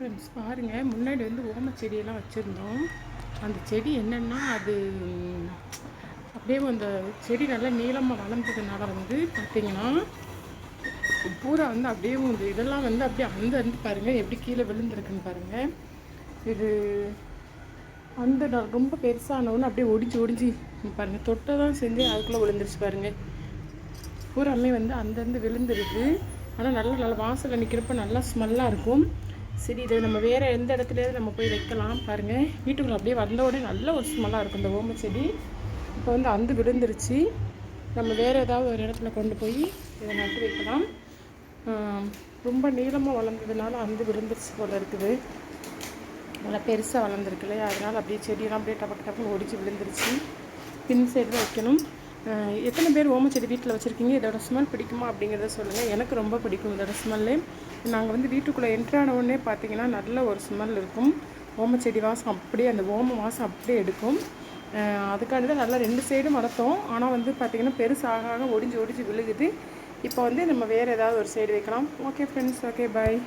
Friends பாருங்கள், முன்னாடி வந்து ஓம செடியெல்லாம் வச்சுருந்தோம். அந்த செடி என்னென்னா அது அப்படியே அந்த செடி நல்லா நீளமாக வளர்ந்ததுனால வந்து பார்த்திங்கன்னா பூரா வந்து அப்படியே இந்த இதெல்லாம் வந்து அப்படியே அந்த இருந்து பாருங்கள் எப்படி கீழே விழுந்துருக்குன்னு பாருங்கள். இது அந்த ரொம்ப பெருசானவொன்னு அப்படியே ஒடிஞ்சு பாருங்கள், தொட்டை தான் செஞ்சு அதுக்குள்ளே விழுந்துருச்சு பாருங்கள். பூராமே வந்து அந்தந்து விழுந்துருக்கு. ஆனால் நல்லா வாசலில் நிற்கிறப்ப நல்லா ஸ்மெல்லாக இருக்கும். சரி, இதை நம்ம வேறு எந்த இடத்துலையாவது நம்ம போய் வைக்கலாம். பாருங்கள், வீட்டுக்குள்ளே அப்படியே வந்த உடனே நல்ல ஒரு ஸ்மெல்லாக இருக்கும் இந்த ஓம செடி. இப்போ வந்து அந்து விழுந்துருச்சு. நம்ம வேறு ஏதாவது ஒரு இடத்துல கொண்டு போய் இதை நட்டு வைக்கலாம். ரொம்ப நீளமாக வளர்ந்ததுனால அந்து விழுந்துருச்சு போல் இருக்குது. நல்லா பெருசாக வளர்ந்துருக்கு இல்லையா, அதனால் அப்படியே செடியெல்லாம் அப்படியே டப்புன்னு ஒடிச்சு விழுந்துருச்சு. பின் சைடு தான் வைக்கணும். எத்தனை பேர் ஓமச்செடி வீட்டில் வச்சுருக்கீங்க? இதோட ஸ்மெல் பிடிக்குமா அப்படிங்கிறத சொல்லுங்கள். எனக்கு ரொம்ப பிடிக்கும் இதோட ஸ்மெல்லு. நாங்கள் வந்து வீட்டுக்குள்ளே என்ட்ரானவுடனே பார்த்தீங்கன்னா நல்ல ஒரு ஸ்மெல் இருக்கும். ஓமச்செடி வாசம் அப்படியே, அந்த ஓம வாசம் அப்படியே எடுக்கும். அதுக்காண்டி தான் நல்லா 2 சைடும் வளர்த்தோம். ஆனால் வந்து பார்த்திங்கன்னா பெருசாக ஒடிஞ்சு விழுகுது. இப்போ வந்து நம்ம வேறு ஏதாவது ஒரு சைடு வைக்கலாம். Okay friends, okay bye.